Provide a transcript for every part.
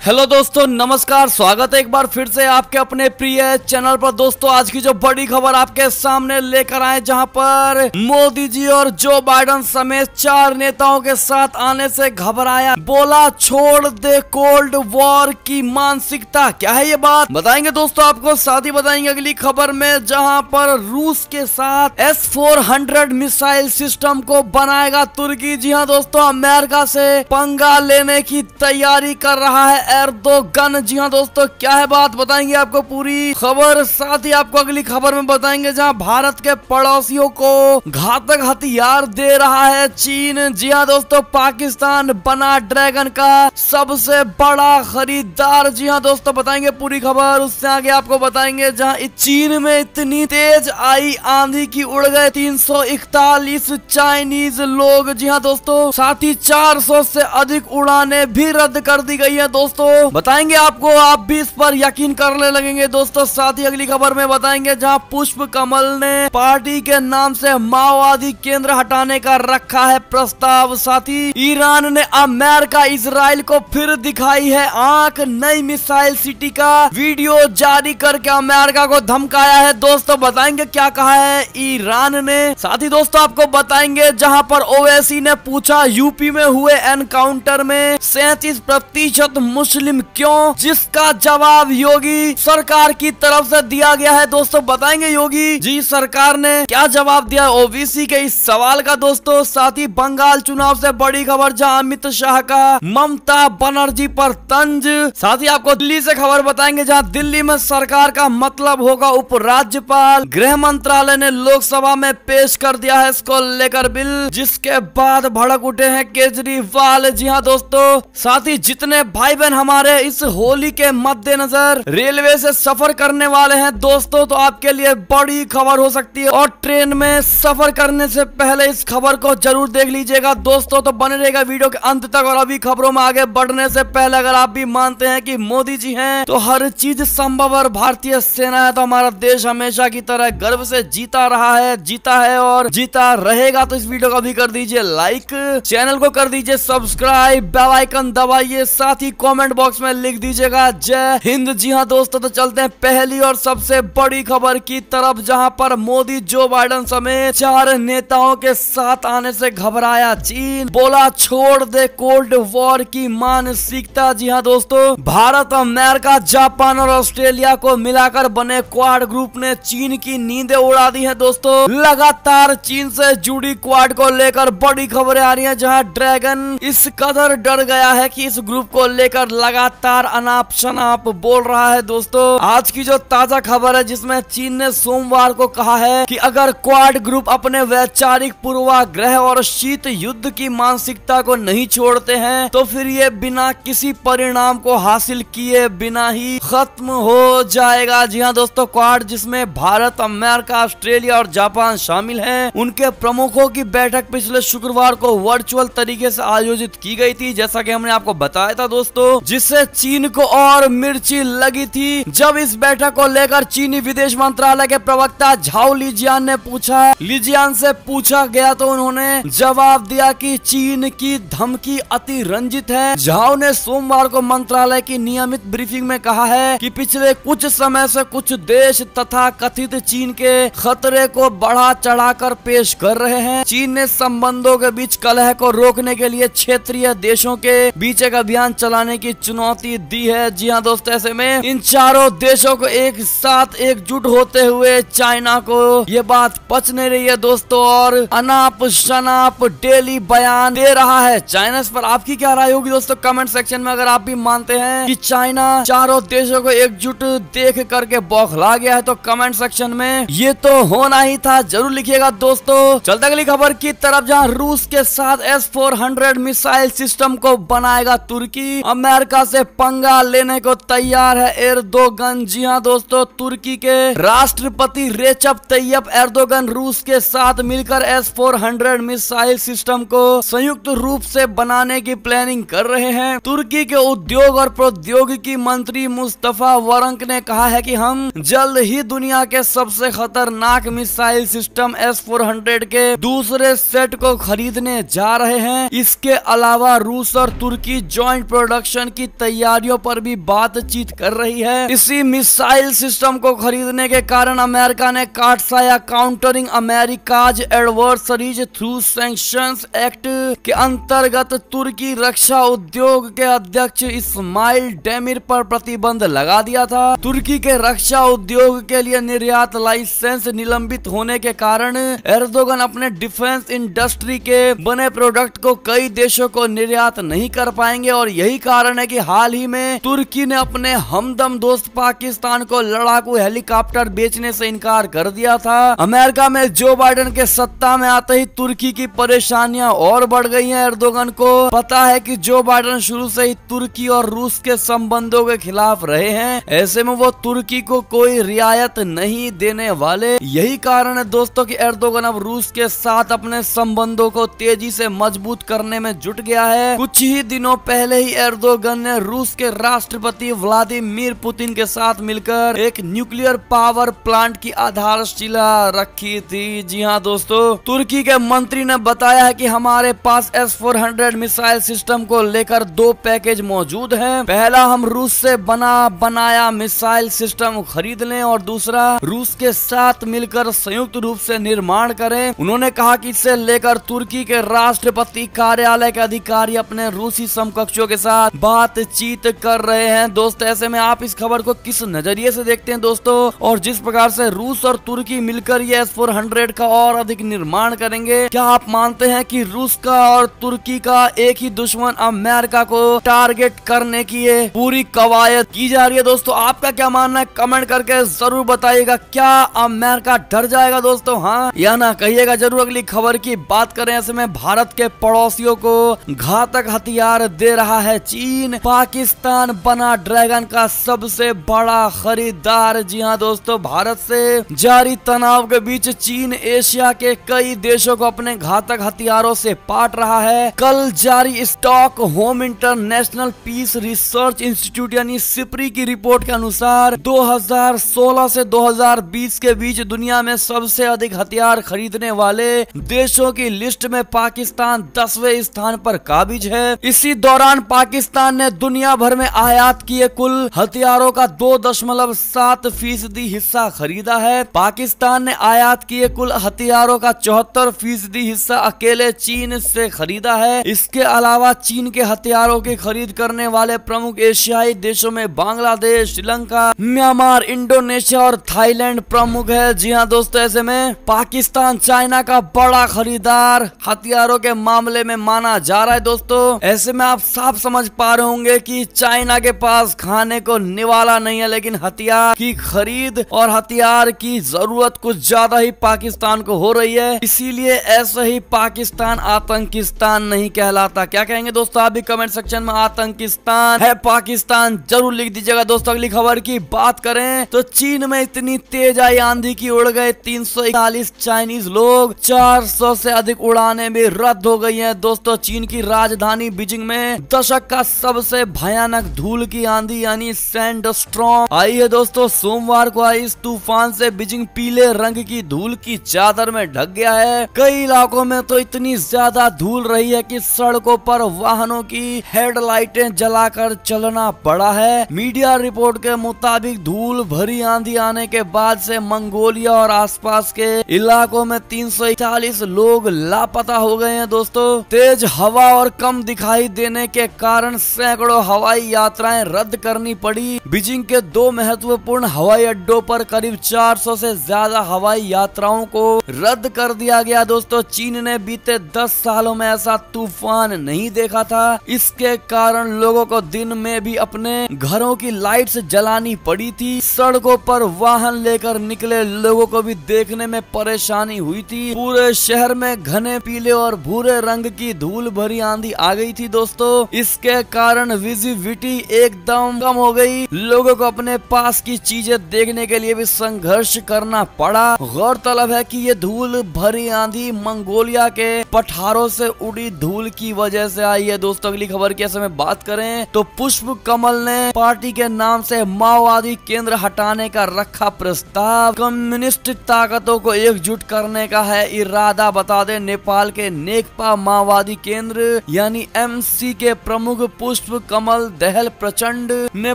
Hello दोस्तों, नमस्कार। स्वागत है एक बार फिर से आपके अपने प्रिय चैनल पर। दोस्तों, आज की जो बड़ी खबर आपके सामने लेकर आए, जहां पर मोदी जी और जो बाइडन समेत 4 नेताओं के साथ आने से घबराया, बोला छोड़ दे कोल्ड वॉर की मानसिकता। क्या है ये बात, बताएंगे दोस्तों आपको। साथ ही बताएंगे अगली खबर में, जहां पर रूस के साथ S-400 मिसाइल सिस्टम को बनाएगा तुर्की। जी हाँ दोस्तों, अमेरिका से पंगा लेने की तैयारी कर रहा है एर्दोगन। जी हाँ दोस्तों, क्या है बात, बताएंगे आपको पूरी खबर। साथ ही आपको अगली खबर में बताएंगे, जहां भारत के पड़ोसियों को घातक हथियार दे रहा है चीन। जी हाँ दोस्तों, पाकिस्तान बना ड्रैगन का सबसे बड़ा खरीदार। जी हाँ दोस्तों, बताएंगे पूरी खबर। उससे आगे आपको बताएंगे, जहां चीन में इतनी तेज आई आंधी की उड़ गए 341 चाइनीज लोग। जी हाँ दोस्तों, साथ ही 400 से अधिक उड़ाने भी रद्द कर दी गई है। दोस्तों बताएंगे आपको, आप भी इस पर यकीन करने लगेंगे दोस्तों। साथ ही अगली खबर में बताएंगे, जहां पुष्प कमल ने पार्टी के नाम से माओवादी केंद्र हटाने का रखा है प्रस्ताव। साथ ही ईरान ने अमेरिका इजराइल को फिर दिखाई है आंख, नई मिसाइल सिटी का वीडियो जारी करके अमेरिका को धमकाया है। दोस्तों बताएंगे क्या कहा है ईरान ने। साथ ही दोस्तों आपको बताएंगे, जहां पर ओवैसी ने पूछा यूपी में हुए एनकाउंटर में 37% मुस्लिम क्यों, जिसका जवाब योगी सरकार की तरफ से दिया गया है। दोस्तों बताएंगे योगी जी सरकार ने क्या जवाब दिया ओबीसी के इस सवाल का। दोस्तों साथ ही बंगाल चुनाव से बड़ी खबर, जहां अमित शाह का ममता बनर्जी पर तंज। साथ ही आपको दिल्ली से खबर बताएंगे, जहां दिल्ली में सरकार का मतलब होगा उपराज्यपाल। गृह मंत्रालय ने लोकसभा में पेश कर दिया है इसको लेकर बिल, जिसके बाद भड़क उठे हैं केजरीवाल। जी हाँ दोस्तों, साथ ही जितने भाई बहन हमारे इस होली के मद्देनजर रेलवे से सफर करने वाले हैं दोस्तों, तो आपके लिए बड़ी खबर हो सकती है। और ट्रेन में सफर करने से पहले इस खबर को जरूर देख लीजिएगा दोस्तों। तो बने रहेगा वीडियो के अंत तक। और अभी खबरों में आगे बढ़ने से पहले, अगर आप भी मानते हैं कि मोदी जी हैं तो हर चीज संभव, और भारतीय सेना है तो हमारा देश हमेशा की तरह गर्व से जीता रहा है, जीता है और जीता रहेगा, तो इस वीडियो को भी कर दीजिए लाइक, चैनल को कर दीजिए सब्सक्राइब, बेल आइकन दबाइए, साथ ही कमेंट बॉक्स में लिख दीजिएगा जय हिंद। जी हाँ दोस्तों, तो चलते हैं पहली और सबसे बड़ी खबर की तरफ, जहां पर मोदी जो बाइडन समेत 4 नेताओं के साथ आने से घबराया चीन, बोला छोड़ दे कोल्ड वॉर की मानसिकता। जी हाँ दोस्तों, भारत, अमेरिका, जापान और ऑस्ट्रेलिया को मिलाकर बने क्वाड ग्रुप ने चीन की नींदें उड़ा दी है। दोस्तों लगातार चीन से जुड़ी क्वाड को लेकर बड़ी खबरें आ रही है, जहां ड्रैगन इस कदर डर गया है कि इस ग्रुप को लेकर लगातार अनाप शनाप बोल रहा है। दोस्तों आज की जो ताजा खबर है, जिसमें चीन ने सोमवार को कहा है कि अगर क्वाड ग्रुप अपने वैचारिक पूर्वाग्रह और शीत युद्ध की मानसिकता को नहीं छोड़ते हैं, तो फिर ये बिना किसी परिणाम को हासिल किए बिना ही खत्म हो जाएगा। जी हाँ दोस्तों, क्वाड जिसमें भारत, अमेरिका, ऑस्ट्रेलिया और जापान शामिल हैं, उनके प्रमुखों की बैठक पिछले शुक्रवार को वर्चुअल तरीके से आयोजित की गई थी, जैसा कि हमने आपको बताया था दोस्तों, जिससे चीन को और मिर्ची लगी थी। जब इस बैठक को लेकर चीनी विदेश मंत्रालय के प्रवक्ता झाओ लिजियान से पूछा गया, तो उन्होंने जवाब दिया कि चीन की धमकी अति रंजित है। झाओ ने सोमवार को मंत्रालय की नियमित ब्रीफिंग में कहा है कि पिछले कुछ समय से कुछ देश तथा कथित चीन के खतरे को बढ़ा चढ़ाकर पेश कर रहे हैं। चीन ने संबंधों के बीच कलह को रोकने के लिए क्षेत्रीय देशों के बीच एक अभियान चलाने की चुनौती दी है। जी हाँ दोस्तों, ऐसे में इन चारों देशों को एक साथ एकजुट होते हुए चाइना को ये बात पच नहीं रही है दोस्तों, और अनाप शनाप डेली बयान दे रहा है चाइना। इस पर आपकी क्या राय होगी दोस्तों कमेंट सेक्शन में। अगर आप भी मानते हैं कि चाइना चारों देशों को एकजुट देख करके बौखला गया है, तो कमेंट सेक्शन में ये तो होना ही था जरूर लिखिएगा दोस्तों। चलते अगली खबर की तरफ, जहाँ रूस के साथ S-400 मिसाइल सिस्टम को बनाएगा तुर्की, अमेरिका से पंगा लेने को तैयार है एर्दोगन। जी हाँ दोस्तों, तुर्की के राष्ट्रपति रेचप तैयप एर्दोगन रूस के साथ मिलकर S-400 मिसाइल सिस्टम को संयुक्त रूप से बनाने की प्लानिंग कर रहे हैं। तुर्की के उद्योग और प्रौद्योगिकी मंत्री मुस्तफा वरंक ने कहा है कि हम जल्द ही दुनिया के सबसे खतरनाक मिसाइल सिस्टम S-400 के दूसरे सेट को खरीदने जा रहे हैं। इसके अलावा रूस और तुर्की जॉइंट प्रोडक्शन की तैयारियों पर भी बातचीत कर रही है। इसी मिसाइल सिस्टम को खरीदने के कारण अमेरिका ने CAATSA countering America's adversaries through sanctions act के अंतर्गत तुर्की रक्षा उद्योग के अध्यक्ष इस्माइल डेमिर पर प्रतिबंध लगा दिया था। तुर्की के रक्षा उद्योग के लिए निर्यात लाइसेंस निलंबित होने के कारण एर्दोगन अपने डिफेंस इंडस्ट्री के बने प्रोडक्ट को कई देशों को निर्यात नहीं कर पाएंगे और यही कारण है कि हाल ही में तुर्की ने अपने हमदम दोस्त पाकिस्तान को लड़ाकू हेलीकॉप्टर बेचने से इनकार कर दिया था। अमेरिका में जो बाइडेन के सत्ता में आते ही तुर्की की परेशानियां और बढ़ गई हैं। एर्दोगन को पता है कि जो बाइडेन शुरू से ही तुर्की और रूस के संबंधों के खिलाफ रहे हैं, ऐसे में वो तुर्की को कोई रियायत नहीं देने वाले। यही कारण है दोस्तों कि एर्दोगन अब रूस के साथ अपने संबंधों को तेजी से मजबूत करने में जुट गया है। कुछ ही दिनों पहले ही एर्दोगन ने रूस के राष्ट्रपति व्लादिमीर पुतिन के साथ मिलकर एक न्यूक्लियर पावर प्लांट की आधारशिला रखी थी। जी हाँ दोस्तों, तुर्की के मंत्री ने बताया है कि हमारे पास S-400 मिसाइल सिस्टम को लेकर 2 पैकेज मौजूद हैं। पहला, हम रूस से बनाया मिसाइल सिस्टम खरीद लें और दूसरा, रूस के साथ मिलकर संयुक्त रूप से निर्माण करें। उन्होंने कहा कि इसे लेकर तुर्की के राष्ट्रपति कार्यालय के अधिकारी अपने रूसी समकक्षों के साथ बातचीत कर रहे हैं। दोस्तों, ऐसे में आप इस खबर को किस नजरिए से देखते हैं दोस्तों, और जिस प्रकार से रूस और तुर्की मिलकर ये S-400 का और अधिक निर्माण करेंगे, क्या आप मानते हैं कि रूस का और तुर्की का एक ही दुश्मन अमेरिका को टारगेट करने की ये पूरी कवायद की जा रही है? दोस्तों, आपका क्या मानना है कमेंट करके जरूर बताइएगा। क्या अमेरिका डर जाएगा दोस्तों, हाँ या ना, कहिएगा जरूर। अगली खबर की बात करें, ऐसे में भारत के पड़ोसियों को घातक हथियार दे रहा है चीन। पाकिस्तान बना ड्रैगन का सबसे बड़ा खरीदार। जी हाँ दोस्तों, भारत से जारी तनाव के बीच चीन एशिया के कई देशों को अपने घातक हथियारों से पाट रहा है। कल जारी Stockholm International Peace Research Institute यानी सिप्री की रिपोर्ट के अनुसार 2016 से 2020 के बीच दुनिया में सबसे अधिक हथियार खरीदने वाले देशों की लिस्ट में पाकिस्तान 10वें स्थान पर काबिज है। इसी दौरान पाकिस्तान ने दुनिया भर में आयात किए कुल हथियारों का 2.7% हिस्सा खरीदा है। पाकिस्तान ने आयात किए कुल हथियारों का 74% हिस्सा अकेले चीन से खरीदा है। इसके अलावा चीन के हथियारों की खरीद करने वाले प्रमुख एशियाई देशों में बांग्लादेश, श्रीलंका, म्यांमार, इंडोनेशिया और थाईलैंड प्रमुख है। जी हाँ दोस्तों, ऐसे में पाकिस्तान चाइना का बड़ा खरीदार हथियारों के मामले में माना जा रहा है। दोस्तों, ऐसे में आप साफ समझ पा रहे होंगे कि चाइना के पास खाने को निवाला नहीं है, लेकिन हथियार की खरीद और हथियार की जरूरत कुछ ज्यादा ही पाकिस्तान को हो रही है। इसीलिए ऐसे ही पाकिस्तान आतंकिस्तान नहीं कहलाता। क्या कहेंगे दोस्तों, आप भी कमेंट सेक्शन में आतंकिस्तान है पाकिस्तान जरूर लिख दीजिएगा। दोस्तों, अगली खबर की बात करें तो चीन में इतनी तेज आई आंधी की उड़ गए 341 चाइनीज लोग। 400 से अधिक उड़ाने भी रद्द हो गई हैं। दोस्तों, चीन की राजधानी बीजिंग में दशक का सबसे भयानक धूल की आंधी यानी सैंडस्टॉर्म आई है। दोस्तों, सोमवार को आई इस तूफान से बीजिंग पीले रंग की धूल की चादर में ढक गया है। कई इलाकों में तो इतनी ज्यादा धूल रही है कि सड़कों पर वाहनों की हेडलाइटें जलाकर चलना पड़ा है। मीडिया रिपोर्ट के मुताबिक धूल भरी आंधी आने के बाद से मंगोलिया और आसपास के इलाकों में 341 लोग लापता हो गए हैं। दोस्तों, तेज हवा और कम दिखाई देने के कारण सैकड़ों हवाई यात्राएं रद्द करनी पड़ी। बीजिंग के 2 महत्वपूर्ण हवाई अड्डों पर करीब 400 से ज्यादा हवाई यात्राओं को रद्द कर दिया गया। दोस्तों, चीन ने बीते 10 सालों में ऐसा तूफान नहीं देखा था। इसके कारण लोगों को दिन में भी अपने घरों की लाइट्स जलानी पड़ी थी। सड़कों पर वाहन लेकर निकले लोगों को भी देखने में परेशानी हुई थी। पूरे शहर में घने पीले और भूरे रंग की धूल भरी आंधी आ गई थी। दोस्तों, इसके कारण विजिबिलिटी एकदम कम हो गई। लोगों को अपने पास की चीजें देखने के लिए भी संघर्ष करना पड़ा। गौरतलब है कि ये धूल भरी आंधी मंगोलिया के पठारों से उड़ी धूल की वजह से आई है। दोस्तों, अगली खबर की समय बात करें तो पुष्प कमल ने पार्टी के नाम से माओवादी केंद्र हटाने का रखा प्रस्ताव। कम्युनिस्ट ताकतों को एकजुट करने का है इरादा। बता दें, नेपाल के नेकपा माओवादी केंद्र यानी MC के प्रमुख पुष्प पुष्प कमल दहल प्रचंड ने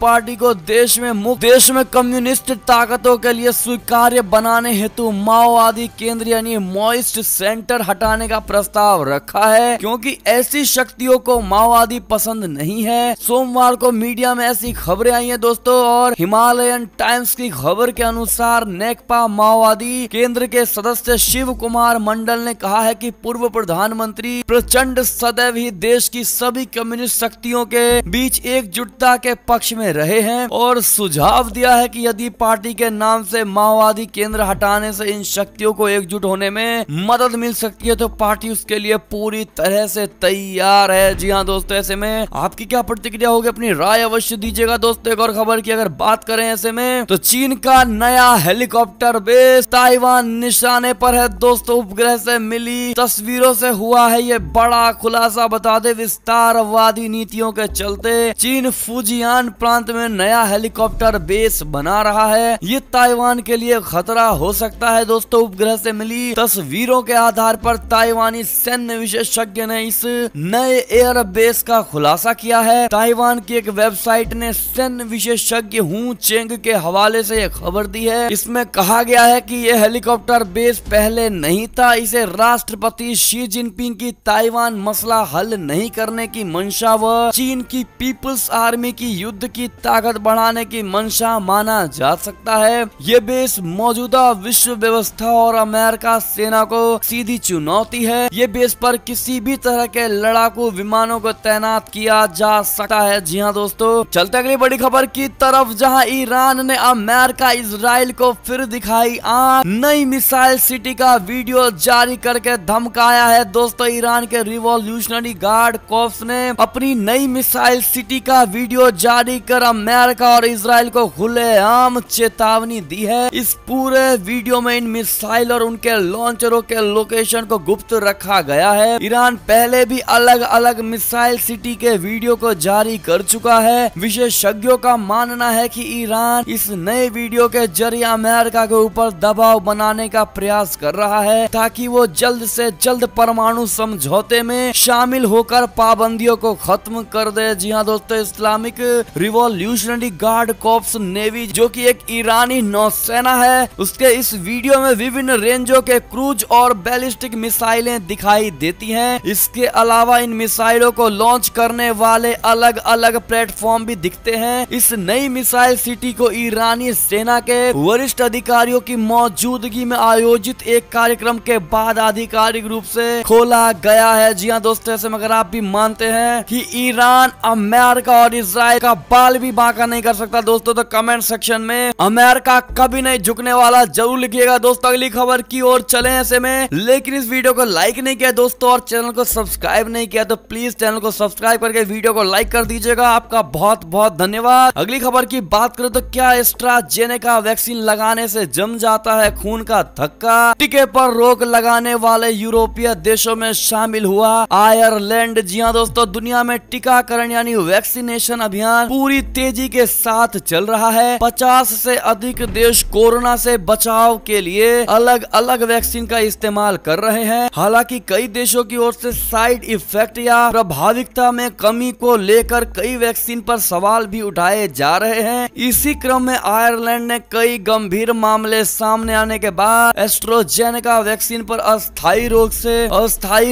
पार्टी को देश में कम्युनिस्ट ताकतों के लिए स्वीकार्य बनाने हेतु माओवादी केंद्र यानी मॉइस्ट सेंटर हटाने का प्रस्ताव रखा है, क्योंकि ऐसी शक्तियों को माओवादी पसंद नहीं है। सोमवार को मीडिया में ऐसी खबरें आई हैं दोस्तों, और हिमालयन टाइम्स की खबर के अनुसार नेकपा माओवादी केंद्र के सदस्य शिव कुमार मंडल ने कहा है कि पूर्व प्रधानमंत्री प्रचंड सदैव ही देश की सभी कम्युनिस्ट शक्तियों के बीच एकजुटता के पक्ष में रहे हैं और सुझाव दिया है कि यदि पार्टी के नाम से माओवादी केंद्र हटाने से इन शक्तियों को एकजुट होने में मदद मिल सकती है तो पार्टी उसके लिए पूरी तरह से तैयार है। जी हाँ दोस्तों, ऐसे में आपकी क्या प्रतिक्रिया होगी, अपनी राय अवश्य दीजिएगा। दोस्तों एक और खबर की अगर बात करें ऐसे में, तो चीन का नया हेलीकॉप्टर बेस ताइवान निशाने पर है। दोस्तों उपग्रह से मिली तस्वीरों से हुआ है ये बड़ा खुलासा। बता दे, विस्तारवादी नीतियों के चलते चीन फुजियान प्रांत में नया हेलीकॉप्टर बेस बना रहा है। ये ताइवान के लिए खतरा हो सकता है। दोस्तों उपग्रह से मिली तस्वीरों के आधार पर ताइवानी सैन्य विशेषज्ञ ने इस नए एयर बेस का खुलासा किया है। ताइवान की एक वेबसाइट ने सैन्य विशेषज्ञ हू चेंग के हवाले से यह खबर दी है। इसमें कहा गया है कि यह हेलीकॉप्टर बेस पहले नहीं था। इसे राष्ट्रपति शी जिनपिंग की ताइवान मसला हल नहीं करने की मंशा व चीन की पीपुल्स आर्मी की युद्ध की ताकत बढ़ाने की मंशा माना जा सकता है। ये बेस मौजूदा विश्व व्यवस्था और अमेरिका सेना को सीधी चुनौती है। ये बेस पर किसी भी तरह के लड़ाकू विमानों को तैनात किया जा सकता है। जी हाँ दोस्तों, चलते अगली बड़ी खबर की तरफ, जहां ईरान ने अमेरिका इजराइल को फिर दिखाई आंख। नई मिसाइल सिटी का वीडियो जारी करके धमकाया है। दोस्तों ईरान के रिवॉल्यूशनरी गार्ड कॉर्प्स ने अपनी नई मिसाइल सिटी का वीडियो जारी कर अमेरिका और इजराइल को खुलेआम चेतावनी दी है। इस पूरे वीडियो में इन मिसाइल और उनके लॉन्चरों के लोकेशन को गुप्त रखा गया है। ईरान पहले भी अलग अलग मिसाइल सिटी के वीडियो को जारी कर चुका है। विशेषज्ञों का मानना है कि ईरान इस नए वीडियो के जरिए अमेरिका के ऊपर दबाव बनाने का प्रयास कर रहा है ताकि वो जल्द से जल्द परमाणु समझौते में शामिल होकर पाबंदियों को खत्म कर दे। जी हाँ दोस्तों, Islamic revolutionary guard corps navy जो कि एक ईरानी नौसेना है, उसके इस वीडियो में विभिन्न रेंजों के क्रूज और बैलिस्टिक मिसाइलें दिखाई देती हैं। इसके अलावा इन मिसाइलों को लॉन्च करने वाले अलग अलग प्लेटफॉर्म भी दिखते हैं। इस नई मिसाइल सिटी को ईरानी सेना के वरिष्ठ अधिकारियों की मौजूदगी में आयोजित एक कार्यक्रम के बाद आधिकारिक रूप से खोला गया है। जी हाँ दोस्तों, ऐसे में अगर आप भी मानते हैं कि ईरान अमेरिका और इजराइल का बाल भी बांका नहीं कर सकता दोस्तों, तो कमेंट सेक्शन में अमेरिका कभी नहीं झुकने वाला जरूर लिखिएगा। दोस्तों अगली खबर की ओर चले ऐसे में, लेकिन इस वीडियो को लाइक नहीं किया दोस्तों और चैनल को सब्सक्राइब नहीं किया तो प्लीज चैनल को सब्सक्राइब करके वीडियो को लाइक कर दीजिएगा। आपका बहुत बहुत धन्यवाद। अगली खबर की बात करें तो क्या एस्ट्राजेनेका वैक्सीन लगाने से जम जाता है खून का धक्का। टीके पर रोक लगाने वाले यूरोपीय देशों में शामिल हुआ आयरलैंड। जी हाँ दोस्तों, दुनिया में टीकाकरण यानी वैक्सीनेशन अभियान पूरी तेजी के साथ चल रहा है। 50 से अधिक देश कोरोना से बचाव के लिए अलग अलग वैक्सीन का इस्तेमाल कर रहे हैं। हालांकि कई देशों की ओर से साइड इफेक्ट या प्रभाविकता में कमी को लेकर कई वैक्सीन पर सवाल भी उठाए जा रहे हैं। इसी क्रम में आयरलैंड ने कई गंभीर मामले सामने आने के बाद एस्ट्राजेनेका वैक्सीन पर अस्थायी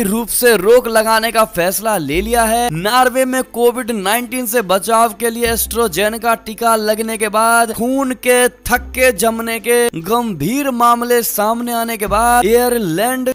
रूप से रोक लगाने का फैसला ले लिया है। नॉर्वे में कोविड-19 से बचाव के लिए एस्ट्राजेनेका टीका लगने के बाद खून के थक्के जमने के गंभीर मामले सामने आने के बाद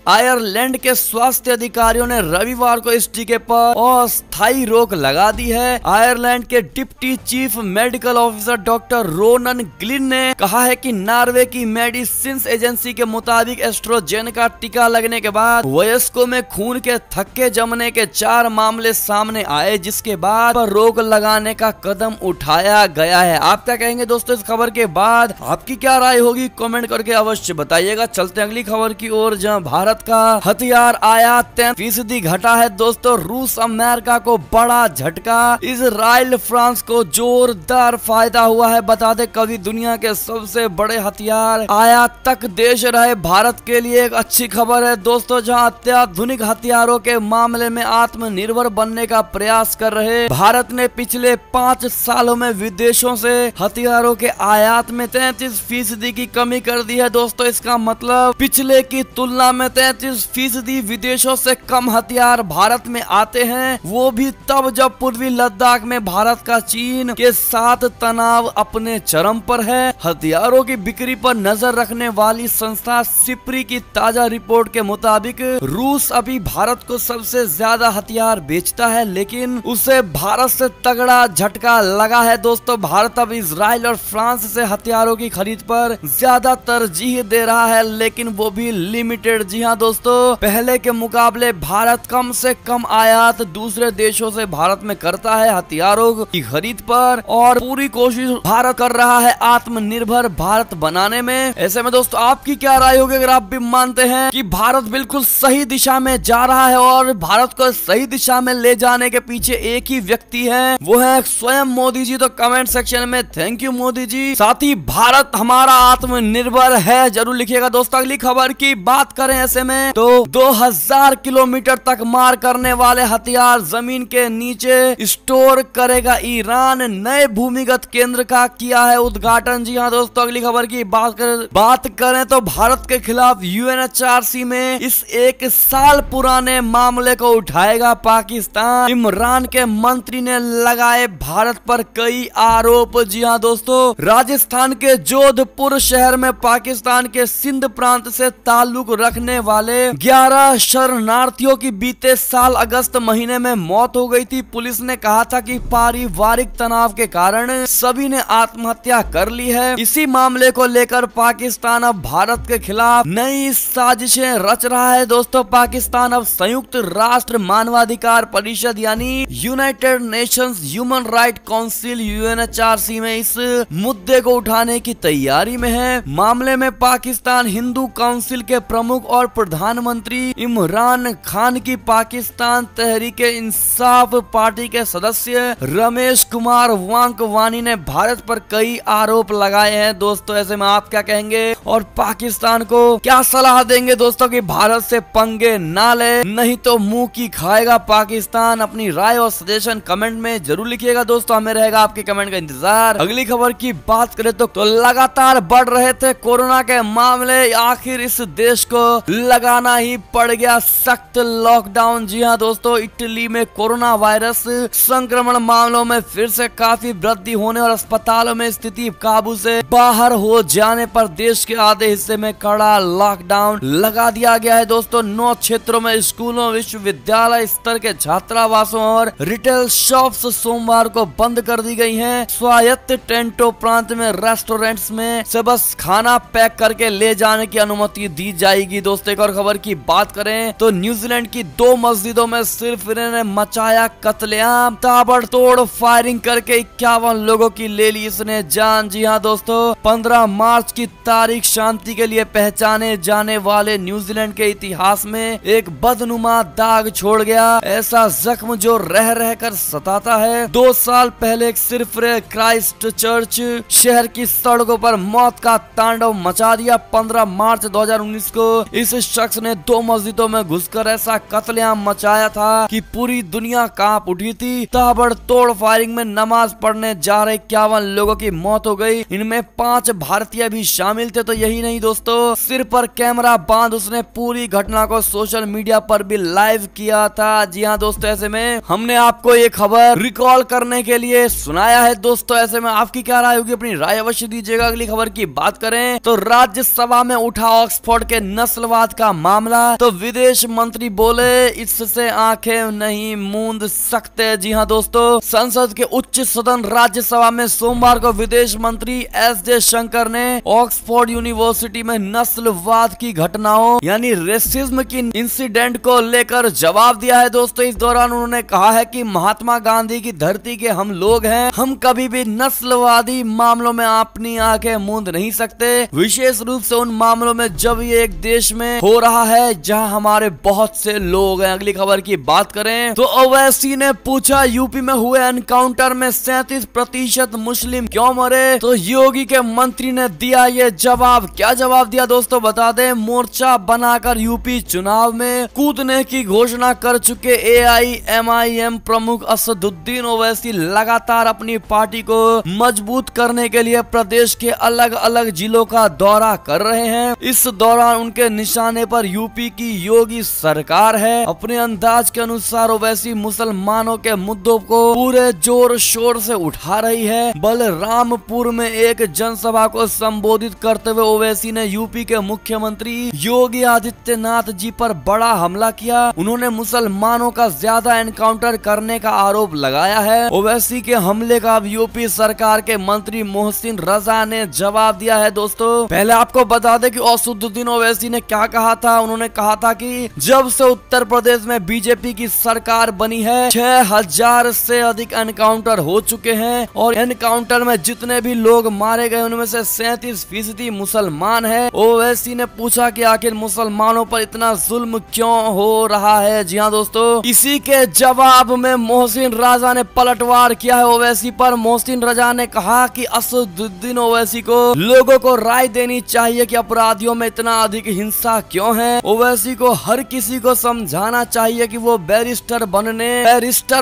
आयरलैंड के स्वास्थ्य अधिकारियों ने रविवार को इस टीके पर अस्थायी रोक लगा दी है। आयरलैंड के deputy chief medical officer doctor Ronan Glynn ने कहा है कि नॉर्वे की मेडिसिन एजेंसी के मुताबिक एस्ट्राजेनेका टीका लगने के बाद वयस्कों में खून के थक्के जमने के 4 मामले सामने आए, जिसके बाद पर रोक लगाने का कदम उठाया गया है। आप क्या कहेंगे दोस्तों इस खबर के बाद? आपकी क्या राय होगी कमेंट करके अवश्य बताइएगा। चलते अगली खबर की ओर, जहां भारत का हथियार आयात 3% घटा है। दोस्तों रूस अमेरिका को बड़ा झटका, इजराइल फ्रांस को जोरदार फायदा हुआ है। बता दें कभी दुनिया के सबसे बड़े हथियार आयात तक देश रहे भारत के लिए एक अच्छी खबर है दोस्तों, जहां अत्याधुनिक हथियारों के मामले में आत्मनिर्भर बनने का प्रयास कर रहे। भारत ने पिछले 5 सालों में विदेशों से हथियारों के आयात में 33% की कमी कर दी है दोस्तों। इसका मतलब पिछले की तुलना में 33% विदेशों से कम हथियार भारत में आते हैं, वो भी तब जब पूर्वी लद्दाख में भारत का चीन के साथ तनाव अपने चरम पर है। हथियारों की बिक्री पर नजर रखने वाली संस्था सिप्री की ताजा रिपोर्ट के मुताबिक रूस अभी भारत को सबसे ज्यादा हथियार बेचता है, लेकिन उसे भारत से तगड़ा झटका लगा है दोस्तों। भारत अब इजराइल और फ्रांस से हथियारों की खरीद पर ज्यादा तरजीह दे रहा है, लेकिन वो भी लिमिटेड। जी हाँ दोस्तों, पहले के मुकाबले भारत कम से कम आयात दूसरे देशों से भारत में करता है हथियारों की खरीद पर, और पूरी कोशिश भारत कर रहा है आत्मनिर्भर भारत बनाने में। ऐसे में दोस्तों आपकी क्या राय होगी अगर आप भी मानते हैं कि भारत बिल्कुल सही दिशा में जा रहा है और भारत को सही दिशा में ले जाने के पीछे एक ही व्यक्ति है, वो है स्वयं मोदी जी? तो कमेंट सेक्शन में थैंक यू मोदी जी। साथ ही भारत हमारा आत्मनिर्भर है जरूर लिखिएगा दोस्तों। अगली खबर की बात करें ऐसे में तो 2000 किलोमीटर तक मार करने वाले हथियार जमीन के नीचे स्टोर करेगा ईरान। नए भूमिगत केंद्र का किया है उद्घाटन। जी हाँ दोस्तों, अगली खबर की बात करें तो भारत के खिलाफ UNHRC में इस 1 साल पुराने मामले को उठाएगा पाकिस्तान। इमरान के मंत्री ने लगाए भारत पर कई आरोप। जी हाँ दोस्तों, राजस्थान के जोधपुर शहर में पाकिस्तान के सिंध प्रांत से ताल्लुक रखने वाले 11 शरणार्थियों की बीते साल अगस्त महीने में मौत हो गई थी। पुलिस ने कहा था कि पारिवारिक तनाव के कारण सभी ने आत्महत्या कर ली है। इसी मामले को लेकर पाकिस्तान अब भारत के खिलाफ नई साजिशें रच रहा है दोस्तों। पाकिस्तान अब संयुक्त राष्ट्र मानवाधिकार परिषद यानी United Nations human right council UNHRC में इस मुद्दे को उठाने की तैयारी में है। मामले में पाकिस्तान हिंदू काउंसिल के प्रमुख और प्रधानमंत्री इमरान खान की पाकिस्तान तहरीक-ए-इंसाफ पार्टी के सदस्य रमेश कुमार वांकवानी ने भारत पर कई आरोप लगाए हैं दोस्तों। ऐसे में आप क्या कहेंगे और पाकिस्तान को क्या सलाह देंगे दोस्तों कि भारत से पंगे ना ले, नहीं तो मुंह की खाएगा पाकिस्तान? अपनी राय और सजेशन कमेंट में जरूर लिखिएगा दोस्तों, हमें रहेगा आपके कमेंट का इंतजार। अगली खबर की बात करें तो लगातार बढ़ रहे थे कोरोना के मामले, आखिर इस देश को लगाना ही पड़ गया सख्त लॉकडाउन। जी हाँ दोस्तों, इटली में कोरोना वायरस संक्रमण मामलों में फिर से काफी वृद्धि होने और अस्पतालों में स्थिति काबू से बाहर हो जाने पर देश के आधे हिस्से में कड़ा लॉकडाउन लगा दिया गया है दोस्तों। 9 क्षेत्रों में स्कूलों, विश्वविद्यालय स्तर के छात्रावासों और रिटेल शॉप्स सोमवार को बंद कर दी गई हैं। स्वायत्त टेंटो प्रांत में रेस्टोरेंट्स में से बस खाना पैक करके ले जाने की अनुमति दी जाएगी दोस्तों। एक और खबर की बात करें तो न्यूजीलैंड की 2 मस्जिदों में सिर्फ इन्होंने मचाया कत्लेआम, ताबड़तोड़ फायरिंग करके 51 लोगों की ले ली इसने जान। जी हाँ दोस्तों, 15 मार्च की तारीख शांति के लिए पहचाने जाने वाले न्यूजीलैंड के इतिहास में एक बदनुमा दाग छोड़ गया। ऐसा जख्म जो रह रहकर सताता है। 2 साल पहले सिर्फ क्राइस्ट चर्च शहर की सड़कों पर मौत का तांडव मचा दिया। 15 मार्च 2019 को इस शख्स ने 2 मस्जिदों में घुसकर ऐसा कत्लेआम मचाया था कि पूरी दुनिया कांप उठी थी। ताबड़तोड़ फायरिंग में नमाज पढ़ने जा रहे 51 लोगों की मौत हो गई, इनमें 5 भारतीय भी शामिल थे। तो यही नहीं दोस्तों, सिर पर कैमरा बांध उसने पूरी घटना को सोशल मीडिया पर भी लाइव किया था। जी हाँ दोस्तों, ऐसे में हमने आपको ये खबर रिकॉल करने के लिए सुनाया है दोस्तों। ऐसे में आपकी क्या राय होगी, अपनी राय अवश्य दीजिएगा। अगली खबर की बात करें तो राज्यसभा में उठा ऑक्सफोर्ड के नस्लवाद का मामला, तो विदेश मंत्री बोले इससे आंखें नहीं मूंद सकते। जी हाँ दोस्तों, संसद के उच्च सदन राज्यसभा में सोमवार को विदेश मंत्री एस जयशंकर ने ऑक्सफोर्ड यूनिवर्सिटी में नस्लवाद की घटनाओं यानी रेसिज्म की इंसिडेंट को लेकर जवाब दिया है दोस्तों। इस दौरान उन्होंने कहा है कि महात्मा गांधी की धरती के हम लोग हैं, हम कभी भी नस्लवादी मामलों में अपनी आंखें मूंद नहीं सकते, विशेष रूप से उन मामलों में जब ये एक देश में हो रहा है जहां हमारे बहुत से लोग हैं। अगली खबर की बात करें तो ओवैसी ने पूछा यूपी में हुए एनकाउंटर में 37% मुस्लिम क्यों मरे, तो योगी के मंत्री ने दिया ये जवाब। क्या जवाब दिया दोस्तों बता दें, मोर्चा बनाकर यूपी चुनाव में कूदने की घोषणा कर चुके AIMIM सीएम प्रमुख असदुद्दीन ओवैसी लगातार अपनी पार्टी को मजबूत करने के लिए प्रदेश के अलग अलग जिलों का दौरा कर रहे हैं। इस दौरान उनके निशाने पर यूपी की योगी सरकार है। अपने अंदाज के अनुसार ओवैसी मुसलमानों के मुद्दों को पूरे जोर शोर से उठा रही है। बलरामपुर में एक जनसभा को संबोधित करते हुए ओवैसी ने यूपी के मुख्यमंत्री योगी आदित्यनाथ जी पर बड़ा हमला किया। उन्होंने मुसलमानों का ज्यादा एनकाउंटर करने का आरोप लगाया है। ओवैसी के हमले का अब यूपी सरकार के मंत्री मोहसिन रजा ने जवाब दिया है। दोस्तों, पहले आपको बता दें कि असदुद्दीन ओवैसी ने क्या कहा था। उन्होंने कहा था कि जब से उत्तर प्रदेश में बीजेपी की सरकार बनी है 6000 से अधिक एनकाउंटर हो चुके हैं और एनकाउंटर में जितने भी लोग मारे गए उनमें से 37% मुसलमान है। ओवैसी ने पूछा कि आखिर मुसलमानों पर इतना जुल्म क्यों हो रहा है। जी हाँ दोस्तों, इसी के जवाब में मोहसिन रजा ने पलटवार किया है ओवैसी पर। मोहसिन रजा ने कहा कि असदुद्दीन ओवैसी को लोगों को राय देनी चाहिए कि अपराधियों में इतना अधिक हिंसा क्यों है। ओवैसी को हर किसी को समझाना चाहिए कि वो बैरिस्टर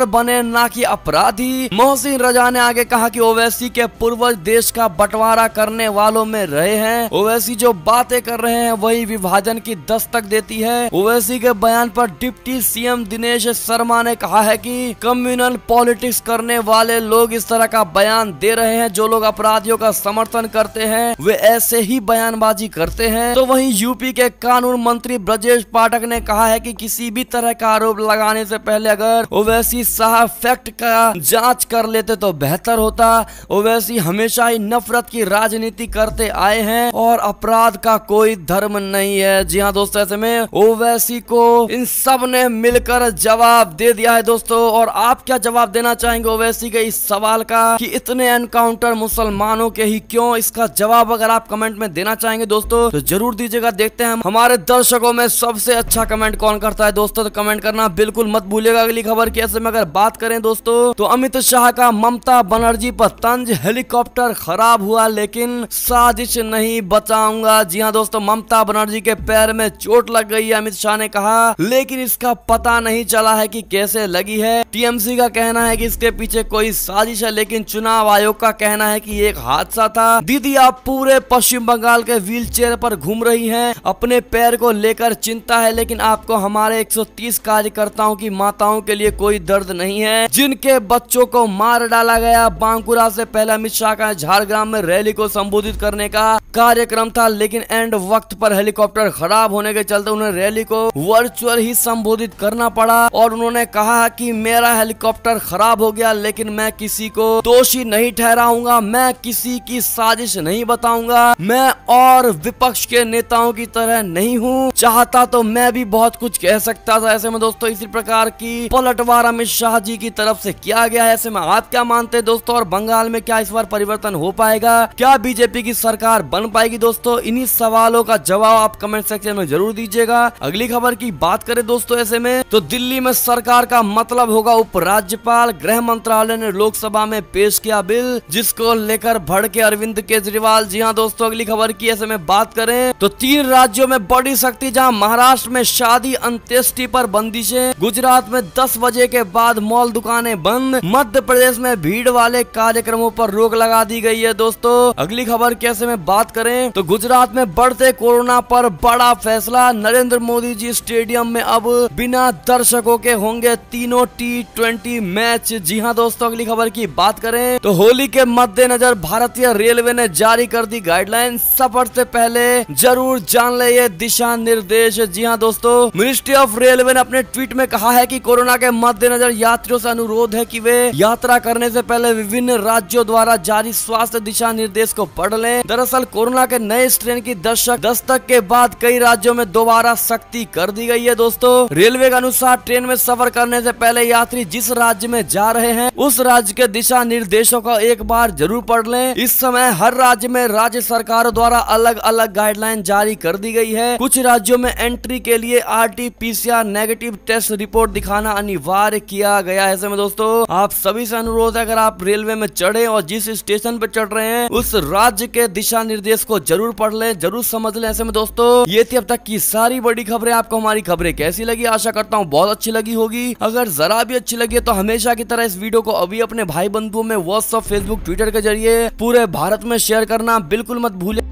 बने ना कि अपराधी। मोहसिन रजा ने आगे कहा कि ओवैसी के पूर्वज देश का बंटवारा करने वालों में रहे हैं। ओवैसी जो बातें कर रहे हैं वही विभाजन की दस्तक देती है। ओवैसी के बयान पर डिप्टी सीएम दिनेश शर्मा ने कहा है कि कम्युनल पॉलिटिक्स करने वाले लोग इस तरह का बयान दे रहे हैं। जो लोग अपराधियों का समर्थन करते हैं वे ऐसे ही बयानबाजी करते हैं। तो वहीं यूपी के कानून मंत्री ब्रजेश पाठक ने कहा है कि किसी भी तरह का आरोप लगाने से पहले अगर ओवैसी साहब फैक्ट का जांच कर लेते तो बेहतर होता। ओवैसी हमेशा ही नफरत की राजनीति करते आए हैं और अपराध का कोई धर्म नहीं है। जी हाँ दोस्तों, ऐसे में ओवैसी को इन सब ने मिलकर जवाब दे दिया है। दोस्तों, और आप क्या जवाब देना चाहेंगे ओवैसी के इस सवाल का कि इतने एनकाउंटर मुसलमानों के ही क्यों? इसका जवाब अगर आप कमेंट में देना चाहेंगे दोस्तों तो जरूर दीजिएगा। देखते हैं हमारे दर्शकों में सबसे अच्छा कमेंट कौन करता है दोस्तों, तो कमेंट करना बिल्कुल मत भूलिएगा। अगली खबर की ऐसे में अगर बात करें दोस्तों तो अमित शाह का ममता बनर्जी पर तंज, हेलीकॉप्टर खराब हुआ लेकिन साजिश नहीं बचाऊंगा। जी हाँ दोस्तों, ममता बनर्जी के पैर में चोट लग गई है अमित शाह ने कहा, लेकिन इसका पता नहीं चला है कि कैसे लगी है। टीएमसी का कहना है कि इसके पीछे कोई साजिश है, लेकिन चुनाव आयोग का कहना है कि एक हादसा था। दीदी आप पूरे पश्चिम बंगाल के व्हील चेयर पर घूम रही हैं, अपने पैर को लेकर चिंता है, लेकिन आपको हमारे 130 कार्यकर्ताओं की माताओं के लिए कोई दर्द नहीं है जिनके बच्चों को मार डाला गया। बांकुरा से पहले अमित शाह का झारग्राम में रैली को संबोधित करने का कार्यक्रम था, लेकिन एंड वक्त पर हेलीकॉप्टर खराब होने के चलते उन्हें रैली को वर्चुअल ही संबोधित करना पड़ा। और उन्होंने कहा कि मेरा हेलीकॉप्टर खराब हो गया लेकिन मैं किसी को दोषी नहीं ठहराऊंगा, मैं किसी की साजिश नहीं बताऊंगा, मैं और विपक्ष के नेताओं की तरह नहीं हूँ, चाहता तो मैं भी बहुत कुछ कह सकता था। ऐसे में दोस्तों इसी प्रकार की पलटवार अमित शाह जी की तरफ से किया गया है। ऐसे में आप क्या मानते हैं दोस्तों, और बंगाल में क्या इस बार परिवर्तन हो पाएगा, क्या बीजेपी की सरकार बन पाएगी दोस्तों? इन्हीं सवालों का जवाब आप कमेंट सेक्शन में जरूर दीजिएगा। अगली खबर की बात करें दोस्तों ऐसे में तो दिल्ली में सरकार का मतलब होगा उपराज्यपाल। गृह मंत्रालय ने लोकसभा में पेश किया बिल जिसको लेकर भड़के अरविंद केजरीवाल। जी हाँ दोस्तों, अगली खबर की ऐसे में बात करें तो 3 राज्यों में बड़ी सख्ती, जहां महाराष्ट्र में शादी अंत्येष्टि पर बंदिशें, गुजरात में 10 बजे के बाद मॉल दुकानें बंद, मध्य प्रदेश में भीड़ वाले कार्यक्रमों पर रोक लगा दी गई है। दोस्तों अगली खबर कैसे में बात करें तो गुजरात में बढ़ते कोरोना पर बड़ा फैसला, नरेंद्र मोदी जी स्टेडियम में अब बिना दर्शकों के होंगे तीनों T20 मैच। जी हाँ दोस्तों, अगली खबर की बात करें तो होली के मद्देनजर भारतीय रेलवे ने जारी कर दी गाइडलाइन, सफर से पहले जरूर जान ले ये दिशा निर्देश। जी हाँ दोस्तों, मिनिस्ट्री ऑफ रेलवे ने अपने ट्वीट में कहा है कि कोरोना के मद्देनजर यात्रियों से अनुरोध है कि वे यात्रा करने से पहले विभिन्न राज्यों द्वारा जारी स्वास्थ्य दिशा निर्देश को पढ़ लें। दरअसल कोरोना के नए स्ट्रेन की दस्तक के बाद कई राज्यों में दोबारा सख्ती कर दी गई है। दोस्तों रेलवे के अनुसार ट्रेन में सफर करने से पहले यात्री जिस राज्य में जा रहे हैं उस राज्य के दिशा निर्देशों को एक बार जरूर पढ़ लें। इस समय हर राज्य में राज्य सरकारों द्वारा अलग अलग गाइडलाइन जारी कर दी गई है। कुछ राज्यों में एंट्री के लिए RT-PCR नेगेटिव टेस्ट रिपोर्ट दिखाना अनिवार्य किया गया है। ऐसे में दोस्तों आप सभी से अनुरोध है, अगर आप रेलवे में चढ़े और जिस स्टेशन पे चढ़ रहे हैं उस राज्य के दिशा निर्देश को जरूर पढ़ लें, जरूर समझ लें। ऐसे में दोस्तों ये थी अब तक की सारी बड़ी खबरें। आपको हमारी खबरें कैसी लगी? आशा करता हूँ बहुत अच्छी लगी होगी। अगर अगर जरा भी अच्छी लगी तो हमेशा की तरह इस वीडियो को अभी अपने भाई बंधुओं में व्हाट्सएप, फेसबुक, ट्विटर के जरिए पूरे भारत में शेयर करना बिल्कुल मत भूलिए।